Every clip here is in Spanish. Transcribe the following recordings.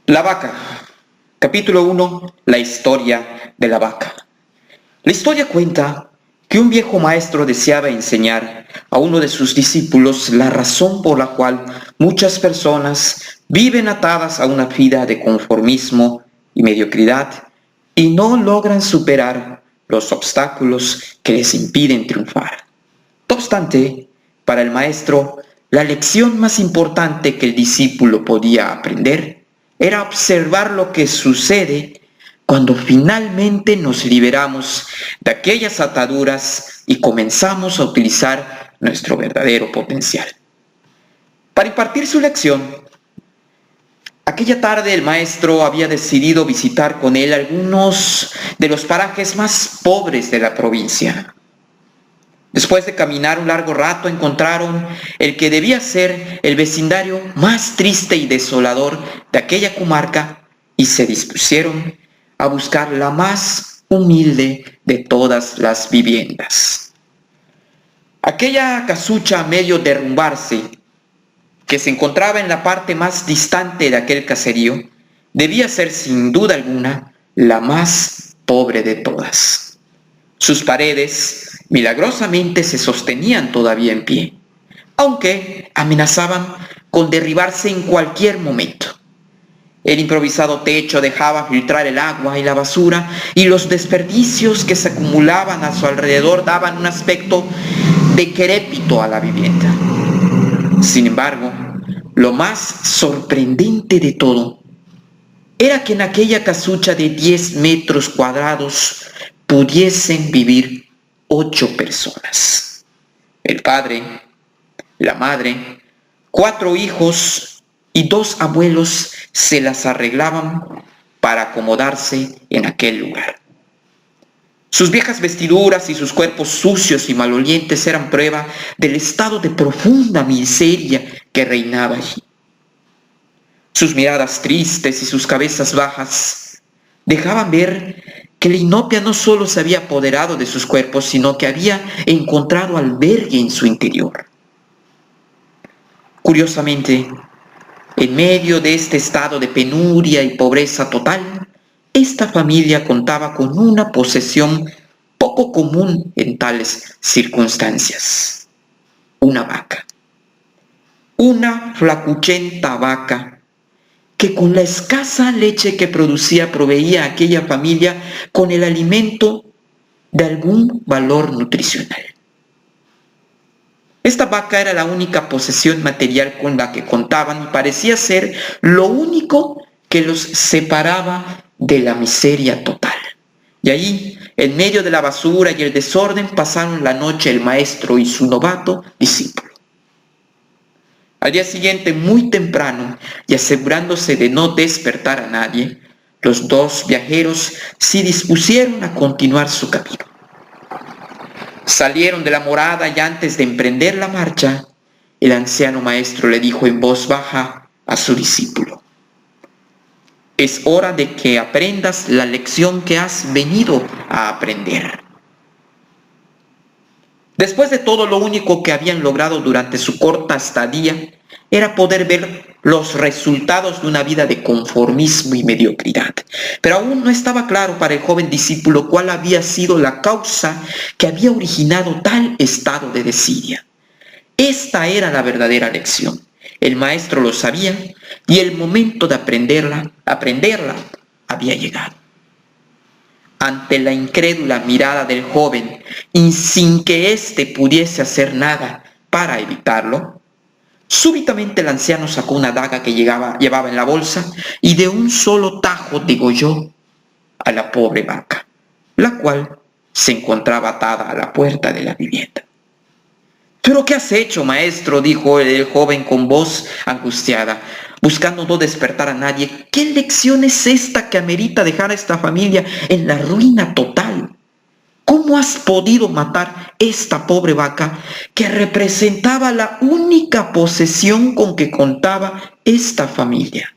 La vaca. Capítulo 1. La historia de la vaca. La historia cuenta que un viejo maestro deseaba enseñar a uno de sus discípulos la razón por la cual muchas personas viven atadas a una vida de conformismo y mediocridad y no logran superar los obstáculos que les impiden triunfar. No obstante, para el maestro, la lección más importante que el discípulo podía aprender era observar lo que sucede cuando finalmente nos liberamos de aquellas ataduras y comenzamos a utilizar nuestro verdadero potencial. Para impartir su lección, aquella tarde el maestro había decidido visitar con él algunos de los parajes más pobres de la provincia. Después de caminar un largo rato encontraron el que debía ser el vecindario más triste y desolador de aquella comarca y se dispusieron a buscar la más humilde de todas las viviendas. Aquella casucha a medio derrumbarse, que se encontraba en la parte más distante de aquel caserío, debía ser sin duda alguna la más pobre de todas. Sus paredes milagrosamente se sostenían todavía en pie, aunque amenazaban con derribarse en cualquier momento. El improvisado techo dejaba filtrar el agua y la basura, y los desperdicios que se acumulaban a su alrededor daban un aspecto decrépito a la vivienda. Sin embargo, lo más sorprendente de todo era que en aquella casucha de 10 metros cuadrados pudiesen vivir 8 personas. El padre, la madre, 4 hijos y 2 abuelos se las arreglaban para acomodarse en aquel lugar. Sus viejas vestiduras y sus cuerpos sucios y malolientes eran prueba del estado de profunda miseria que reinaba allí. Sus miradas tristes y sus cabezas bajas dejaban ver que la inopia no solo se había apoderado de sus cuerpos, sino que había encontrado albergue en su interior. Curiosamente, en medio de este estado de penuria y pobreza total, esta familia contaba con una posesión poco común en tales circunstancias: una vaca. Una flacuchenta vaca que con la escasa leche que producía proveía a aquella familia con el alimento de algún valor nutricional. Esta vaca era la única posesión material con la que contaban y parecía ser lo único que los separaba de la miseria total. Y allí, en medio de la basura y el desorden, pasaron la noche el maestro y su novato discípulo. Al día siguiente, muy temprano, y asegurándose de no despertar a nadie, los 2 viajeros se dispusieron a continuar su camino. Salieron de la morada y antes de emprender la marcha, el anciano maestro le dijo en voz baja a su discípulo: es hora de que aprendas la lección que has venido a aprender. Después de todo, lo único que habían logrado durante su corta estadía era poder ver los resultados de una vida de conformismo y mediocridad. Pero aún no estaba claro para el joven discípulo cuál había sido la causa que había originado tal estado de desidia. Esta era la verdadera lección. El maestro lo sabía y el momento de aprenderla había llegado. Ante la incrédula mirada del joven y sin que éste pudiese hacer nada para evitarlo, súbitamente el anciano sacó una daga que llevaba en la bolsa y de un solo tajo degolló a la pobre vaca, la cual se encontraba atada a la puerta de la vivienda. ¿Pero qué has hecho, maestro?, dijo el joven con voz angustiada, buscando no despertar a nadie. ¿Qué lección es esta que amerita dejar a esta familia en la ruina total? ¿Cómo has podido matar esta pobre vaca que representaba la única posesión con que contaba esta familia?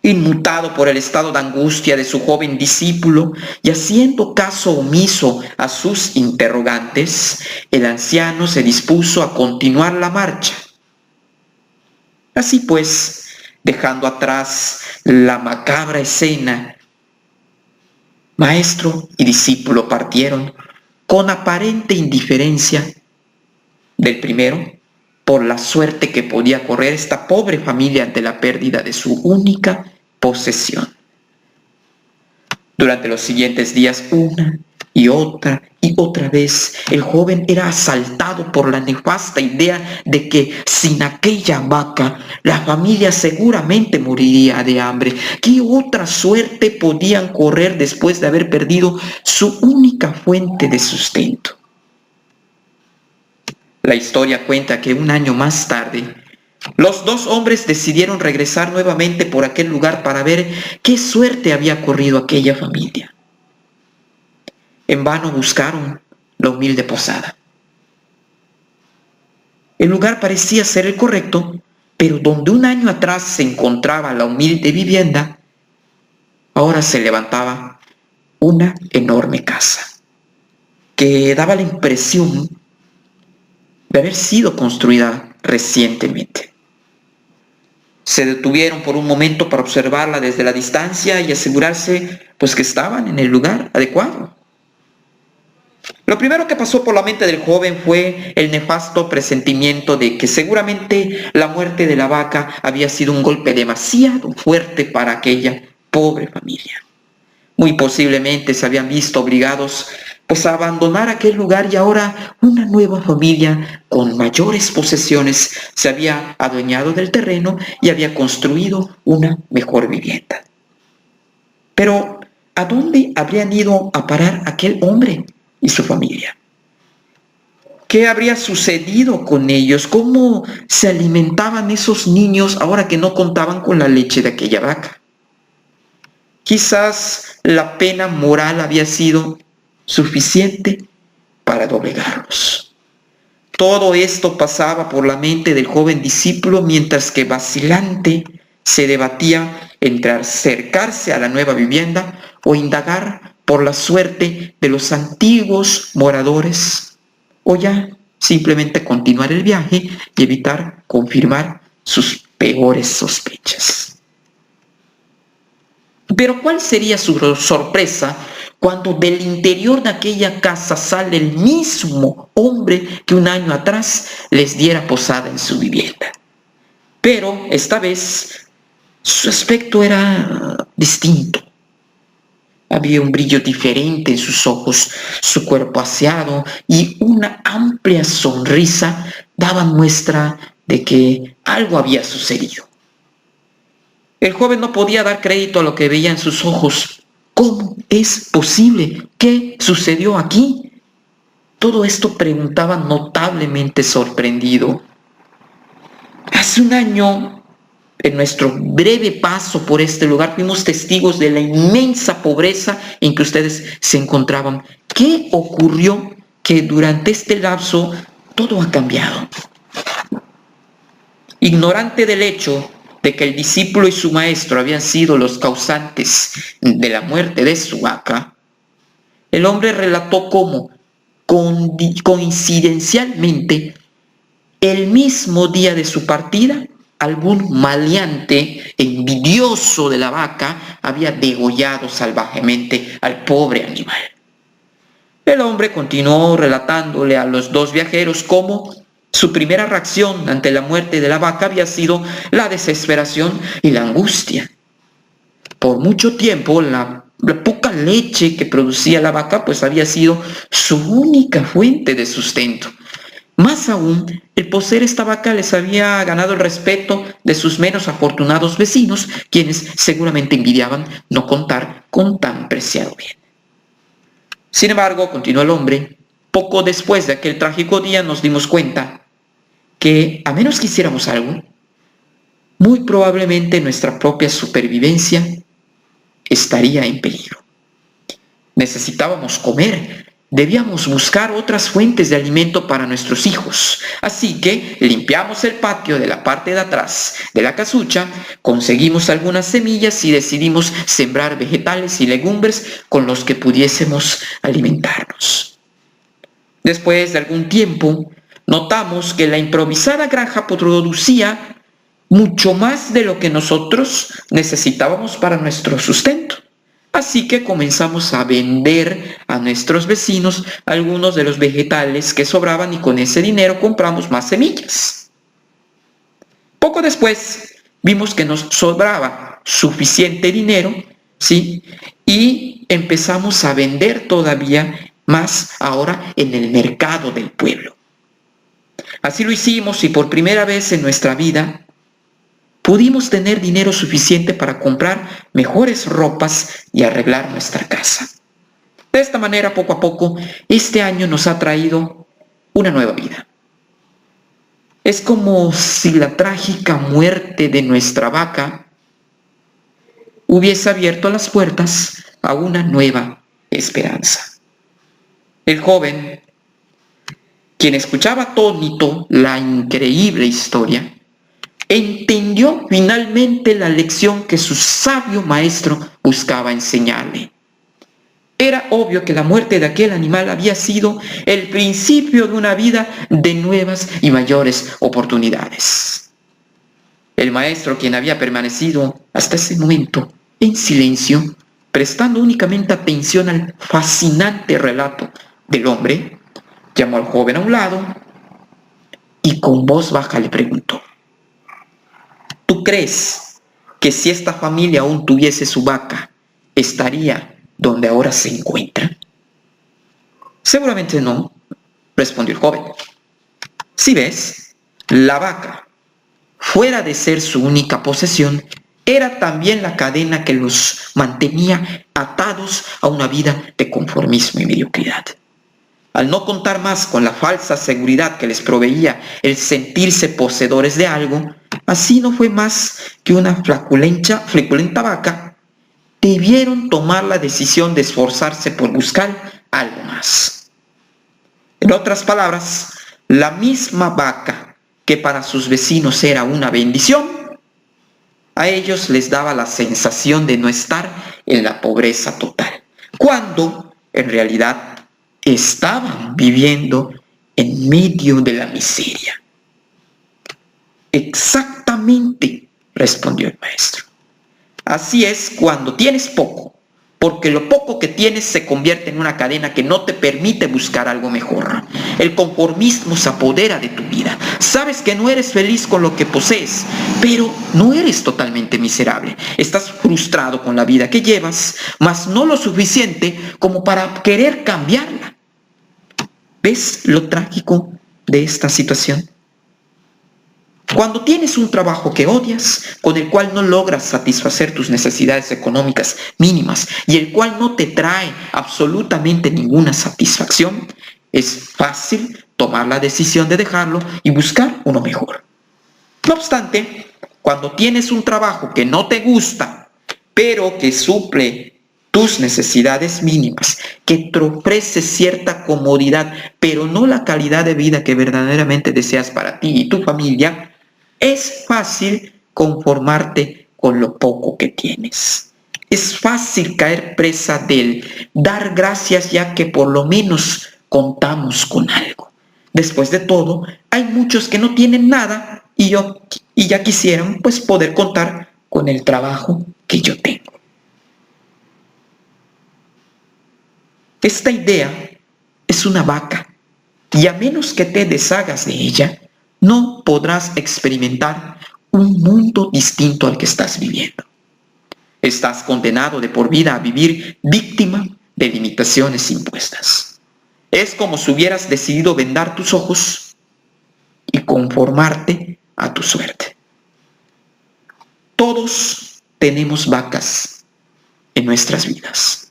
Inmutado por el estado de angustia de su joven discípulo y haciendo caso omiso a sus interrogantes, el anciano se dispuso a continuar la marcha. Así pues, dejando atrás la macabra escena. Maestro y discípulo partieron con aparente indiferencia del primero por la suerte que podía correr esta pobre familia ante la pérdida de su única posesión. Durante los siguientes días, una y otra vez, el joven era asaltado por la nefasta idea de que sin aquella vaca, la familia seguramente moriría de hambre. ¿Qué otra suerte podían correr después de haber perdido su única fuente de sustento? La historia cuenta que un año más tarde, los dos hombres decidieron regresar nuevamente por aquel lugar para ver qué suerte había corrido aquella familia. En vano buscaron la humilde posada. El lugar parecía ser el correcto, pero donde un año atrás se encontraba la humilde vivienda, ahora se levantaba una enorme casa, que daba la impresión de haber sido construida recientemente. Se detuvieron por un momento para observarla desde la distancia y asegurarse pues que estaban en el lugar adecuado. Lo primero que pasó por la mente del joven fue el nefasto presentimiento de que seguramente la muerte de la vaca había sido un golpe demasiado fuerte para aquella pobre familia. Muy posiblemente se habían visto obligados pues a abandonar aquel lugar y ahora una nueva familia con mayores posesiones se había adueñado del terreno y había construido una mejor vivienda. Pero, ¿a dónde habrían ido a parar aquel hombre y su familia? ¿Qué habría sucedido con ellos? ¿Cómo se alimentaban esos niños ahora que no contaban con la leche de aquella vaca? Quizás la pena moral había sido suficiente para doblegarlos. Todo esto pasaba por la mente del joven discípulo mientras que vacilante se debatía entre acercarse a la nueva vivienda o indagar por la suerte de los antiguos moradores, o ya simplemente continuar el viaje y evitar confirmar sus peores sospechas. Pero ¿cuál sería su sorpresa cuando del interior de aquella casa sale el mismo hombre que un año atrás les diera posada en su vivienda? Pero esta vez su aspecto era distinto. Había un brillo diferente en sus ojos, su cuerpo aseado y una amplia sonrisa daban muestra de que algo había sucedido. El joven no podía dar crédito a lo que veía en sus ojos. ¿Cómo es posible? ¿Qué sucedió aquí? Todo esto preguntaba notablemente sorprendido. Hace un año, en nuestro breve paso por este lugar, fuimos testigos de la inmensa pobreza en que ustedes se encontraban. ¿Qué ocurrió que durante este lapso todo ha cambiado? Ignorante del hecho de que el discípulo y su maestro habían sido los causantes de la muerte de su vaca, el hombre relató cómo, coincidencialmente, el mismo día de su partida, algún maleante envidioso de la vaca había degollado salvajemente al pobre animal. El hombre continuó relatándole a los dos viajeros cómo su primera reacción ante la muerte de la vaca había sido la desesperación y la angustia. Por mucho tiempo la poca leche que producía la vaca pues había sido su única fuente de sustento. Más aún, el poseer esta vaca les había ganado el respeto de sus menos afortunados vecinos, quienes seguramente envidiaban no contar con tan preciado bien. Sin embargo, continuó el hombre, poco después de aquel trágico día nos dimos cuenta que, a menos que hiciéramos algo, muy probablemente nuestra propia supervivencia estaría en peligro. Necesitábamos comer, debíamos buscar otras fuentes de alimento para nuestros hijos. Así que limpiamos el patio de la parte de atrás de la casucha, conseguimos algunas semillas y decidimos sembrar vegetales y legumbres con los que pudiésemos alimentarnos. Después de algún tiempo, notamos que la improvisada granja producía mucho más de lo que nosotros necesitábamos para nuestro sustento. Así que comenzamos a vender a nuestros vecinos algunos de los vegetales que sobraban y con ese dinero compramos más semillas. Poco después vimos que nos sobraba suficiente dinero, ¿sí? Y empezamos a vender todavía más ahora en el mercado del pueblo. Así lo hicimos y por primera vez en nuestra vida pudimos tener dinero suficiente para comprar mejores ropas y arreglar nuestra casa. De esta manera, poco a poco, este año nos ha traído una nueva vida. Es como si la trágica muerte de nuestra vaca hubiese abierto las puertas a una nueva esperanza. El joven, quien escuchaba atónito la increíble historia, entendió finalmente la lección que su sabio maestro buscaba enseñarle. Era obvio que la muerte de aquel animal había sido el principio de una vida de nuevas y mayores oportunidades. El maestro, quien había permanecido hasta ese momento en silencio, prestando únicamente atención al fascinante relato del hombre, llamó al joven a un lado y con voz baja le preguntó: ¿tú crees que si esta familia aún tuviese su vaca, estaría donde ahora se encuentra? Seguramente no, respondió el joven. Si ves, la vaca, fuera de ser su única posesión, era también la cadena que los mantenía atados a una vida de conformismo y mediocridad. Al no contar más con la falsa seguridad que les proveía el sentirse poseedores de algo, así no fue más que una flaculenta vaca, debieron tomar la decisión de esforzarse por buscar algo más. En otras palabras, la misma vaca que para sus vecinos era una bendición, a ellos les daba la sensación de no estar en la pobreza total, cuando en realidad estaban viviendo en medio de la miseria. Exactamente, respondió el maestro. Así es cuando tienes poco, porque lo poco que tienes se convierte en una cadena que no te permite buscar algo mejor. El conformismo se apodera de tu vida. Sabes que no eres feliz con lo que posees, pero no eres totalmente miserable. Estás frustrado con la vida que llevas, mas no lo suficiente como para querer cambiarla. ¿Ves lo trágico de esta situación? Cuando tienes un trabajo que odias, con el cual no logras satisfacer tus necesidades económicas mínimas y el cual no te trae absolutamente ninguna satisfacción, es fácil tomar la decisión de dejarlo y buscar uno mejor. No obstante, cuando tienes un trabajo que no te gusta, pero que suple tus necesidades mínimas, que te ofrece cierta comodidad, pero no la calidad de vida que verdaderamente deseas para ti y tu familia, es fácil conformarte con lo poco que tienes. Es fácil caer presa del dar gracias ya que por lo menos contamos con algo. Después de todo, hay muchos que no tienen nada y ya quisieran pues poder contar con el trabajo que yo tengo. Esta idea es una vaca y a menos que te deshagas de ella, no podrás experimentar un mundo distinto al que estás viviendo. Estás condenado de por vida a vivir víctima de limitaciones impuestas. Es como si hubieras decidido vendar tus ojos y conformarte a tu suerte. Todos tenemos vacas en nuestras vidas.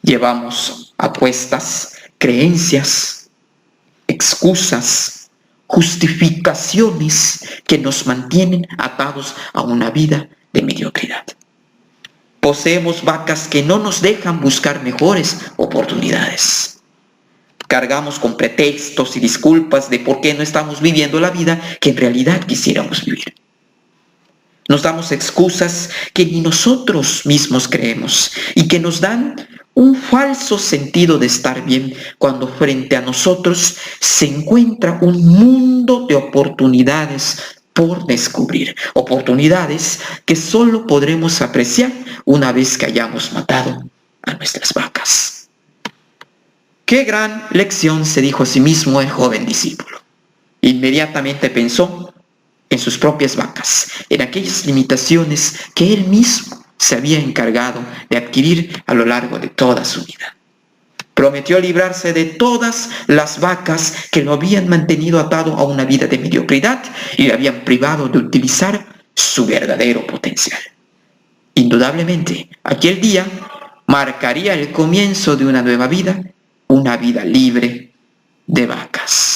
Llevamos apuestas, creencias, excusas, justificaciones que nos mantienen atados a una vida de mediocridad. Poseemos vacas que no nos dejan buscar mejores oportunidades. Cargamos con pretextos y disculpas de por qué no estamos viviendo la vida que en realidad quisiéramos vivir. Nos damos excusas que ni nosotros mismos creemos y que nos dan un falso sentido de estar bien cuando frente a nosotros se encuentra un mundo de oportunidades por descubrir, oportunidades que solo podremos apreciar una vez que hayamos matado a nuestras vacas. ¡Qué gran lección!, se dijo a sí mismo el joven discípulo. Inmediatamente pensó en sus propias vacas, en aquellas limitaciones que él mismo se había encargado de adquirir a lo largo de toda su vida. Prometió librarse de todas las vacas que lo habían mantenido atado a una vida de mediocridad y le habían privado de utilizar su verdadero potencial. Indudablemente, aquel día marcaría el comienzo de una nueva vida, una vida libre de vacas.